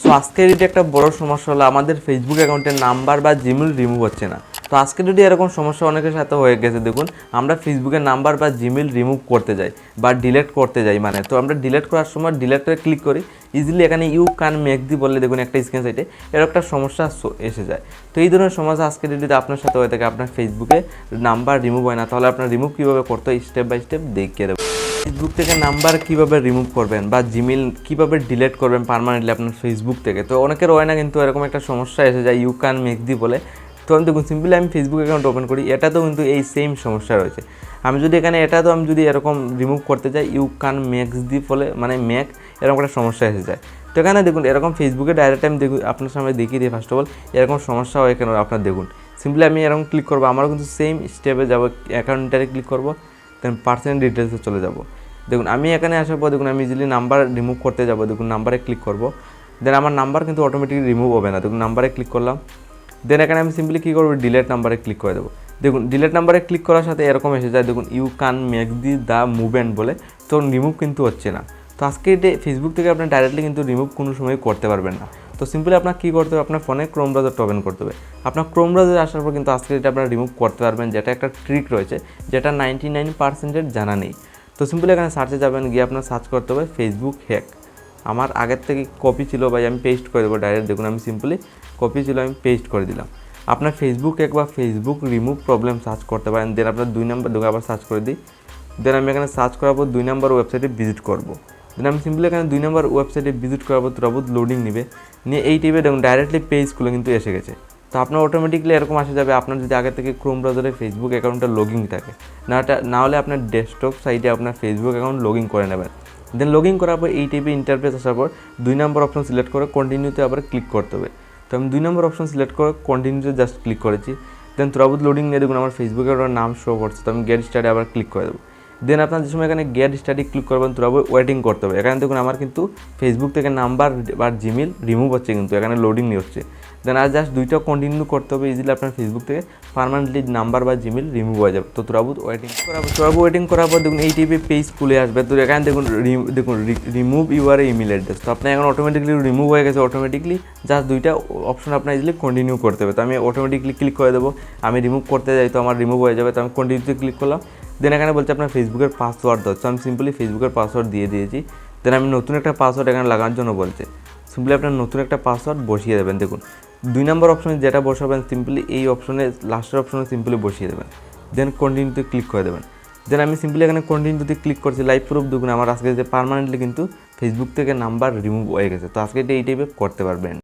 So আজকে যদি একটা বড় সমস্যা হলো আমাদের ফেসবুক অ্যাকাউন্টের নাম্বার বা জিমেল রিমুভ হচ্ছে না। তো আজকে যদি এরকম সমস্যা অনেকের সাথে হয়ে গেছে, দেখুন আমরা ফেসবুকের নাম্বার বা জিমেল রিমুভ করতে যাই বা ডিলিট করতে যাই, মানে তো আমরা ডিলিট করার সময় ডিলিটে ক্লিক করি, ইজিলি এখানে ইউ ক্যান মেক দি বললে দেখুন একটা স্ক্রিন সাইটে এর একটা সমস্যা এসে যায়। তো এই ধরনের সমস্যা আজকে যদি আপনার সাথে হয়ে থাকে, আপনার ফেসবুকে নাম্বার রিমুভ হয় না, তাহলে আপনার রিমুভ কীভাবে করতে হয় স্টেপ বাই স্টেপ দেখিয়ে দেবো। ফেসবুক থেকে নাম্বার কীভাবে রিমুভ করবেন বা জিমেল কীভাবে ডিলিট করবেন পার্মানেন্টলি আপনার ফেসবুক থেকে। তো অনেকের হয় না, কিন্তু এরকম একটা সমস্যা এসে যায় ইউ ক্যান মেক দি বলে। তো আমি দেখুন সিম্পলি আমি ফেসবুক অ্যাকাউন্ট ওপেন করি, এটাতেও কিন্তু এই সেম সমস্যা রয়েছে। আমি যদি এখানে আমি যদি এরকম রিমুভ করতে যাই ইউ ক্যান মেক্স দি বলে, মানে মেক, এরকম একটা সমস্যা এসে যায়। তো এখানে দেখুন এরকম ফেসবুকে ডাইরেক্ট আমি দেখুন আপনার সামনে দেখিয়ে দিই। ফার্স্ট অফ অল এরকম সমস্যা হয় কেন আপনার দেখুন, সিম্পলি আমি এরকম ক্লিক করবো, আমারও কিন্তু সেম স্টেপে যাবো, অ্যাকাউন্টটারে ক্লিক করবো, দেন পার্সোনাল ডিটেলসে চলে যাবো। দেখুন আমি এখানে আসার পর দেখুন আমি ইজিলি নাম্বার রিমুভ করতে যাবো, দেখুন নাম্বারে ক্লিক করবো, দেন আমার নাম্বার কিন্তু অটোমেটিকলি রিমুভ হবে না। দেখুন নাম্বারে ক্লিক করলাম, দেন এখানে আমি সিম্পলি কী করবো, ডিলিট নাম্বারে ক্লিক করে দেবো। দেখুন ডিলিট নাম্বারে ক্লিক করার সাথে এরকম এসে যায়, দেখুন you can make the the movement বলে, তো রিমুভ কিন্তু হচ্ছে না। তো আজকে ফেসবুক থেকে আপনি ডাইরেক্টলি কিন্তু রিমুভ কোনো সময় করতে পারবেন না। তো সিম্পলি আপনার কী করতে হবে, আপনার ফোনে ক্রোম ব্রাউজারটা ওপেন করতে হবে। আপনার ক্রোম ব্রাউজারে আসার পর কিন্তু আজকে আপনারা রিমুভ করতে পারবেন, যেটা একটা ট্রিক রয়েছে যেটা 99% জানা নেই। তো সিম্পলি এখানে সার্চে যাবেন, গিয়ে আপনার সার্চ করতে হবে ফেসবুক হ্যাক। আমার আগের থেকে কপি ছিল ভাই, আমি পেস্ট করে দেবো ডাইরেক্ট। দেখুন আমি সিম্পলি কপি ছিল, আমি পেস্ট করে দিলাম। আপনার ফেসবুক হ্যাক বা ফেসবুক রিমুভ প্রবলেম সার্চ করতে পারেন। দেন আপনার 2 নম্বর ঢুকে আবার সার্চ করে দিই। দেন আমি এখানে সার্চ করার পর 2 নম্বর ওয়েবসাইটে ভিজিট করবো। দেন আমি সিম্পলি এখানে 2 নম্বর ওয়েবসাইটে ভিজিট করার পর তুরাবুত লোডিং নেবে, নিয়ে এই টিপে দেখুন ডাইরেক্টলি পেজ খুলে কিন্তু এসে গেছে। তো আপনার অটোমেটিকলি এরকম আসে যাবে, আপনার যদি আগে থেকে ক্রোম ব্রাউজারে ফেসবুক অ্যাকাউন্টটা লগইন থাকে, না হলে আপনার ডেস্কটপ সাইটে আপনার ফেসবুক অ্যাকাউন্ট লগইন করে নেবেন। দেন লগইন করার পর এই টাইপে ইন্টারফেস আসার পর 2 নম্বর অপশন সিলেক্ট করে কন্টিনিউতে আবার ক্লিক করতে হবে। তো আমি 2 নম্বর অপশন সিলেক্ট করে কন্টিনিউতে জাস্ট ক্লিক করেছি। দেন তুরাবুত লোডিং নিয়ে দেখুন আমার ফেসবুক অ্যাকাউন্টের নাম শো করছে, তো আমি গেট স্টাডি আবার ক্লিক করে দেবো। দেন আপনার যে সময় এখানে গেট স্টাডি ক্লিক করবেন তুরাবুত ওয়েটিং করতে হবে। এখানে দেখুন আমার কিন্তু ফেসবুক থেকে নাম্বার বা জিমেল রিমুভ হচ্ছে, কিন্তু এখানে লোডিং নিয়ে হচ্ছে। দেন আর জাস্ট 2টা কন্টিনিউ করতে হবে, ইজিলি আপনার ফেসবুক থেকে পার্মানেন্টলি নাম্বার বা জিমেল রিমুভ হয়ে যাবে। তো তুরাবুত ওয়েটিং করার পর দেখুন এই টাইপে পেজ খুলে আসবে। তো এখানে দেখুন রিমুভ ইউর ইমেল অ্যাড্রেস। তো আপনার এখন অটোমেটিকলি রিমুভ হয়ে গেছে অটোমেটিকলি, জাস্ট 2টা অপশন আপনার ইজিলি কন্টিনিউ করতে হবে। তো আমি অটোমেটিকলি ক্লিক করে দেবো, আমি রিমুভ করতে যাই তো আমার রিমুভ হয়ে যাবে। তো আমি কন্টিনিউতে ক্লিক করলাম। দেন এখানে বলছে আপনার ফেসবুকের পাসওয়ার্ড দাও, তো আমি সিম্পলি ফেসবুকের পাসওয়ার্ড দিয়ে দিয়েছি। দেন আমি নতুন একটা পাসওয়ার্ড এখানে লাগানোর জন্য বলছে, সিম্পলি আপনার নতুন একটা পাসওয়ার্ড বসিয়ে দেবেন। দেখুন 2 নম্বর অপশনে যেটা বসাবেন সিম্পলি এই অপশনে লাস্টের অপশনে সিম্পলি বসিয়ে দেবেন। দেন কন্টিনিউতে ক্লিক করে দেবেন। দেন আমি সিম্পলি এখানে কন্টিনিউতে ক্লিক করছি, লাইভ প্রুফ দেখুন আমার আজকে যে পার্মানেন্টলি কিন্তু ফেসবুক থেকে নাম্বার রিমুভ হয়ে গেছে। তো আজকে এই টাইপে করতে পারবেন।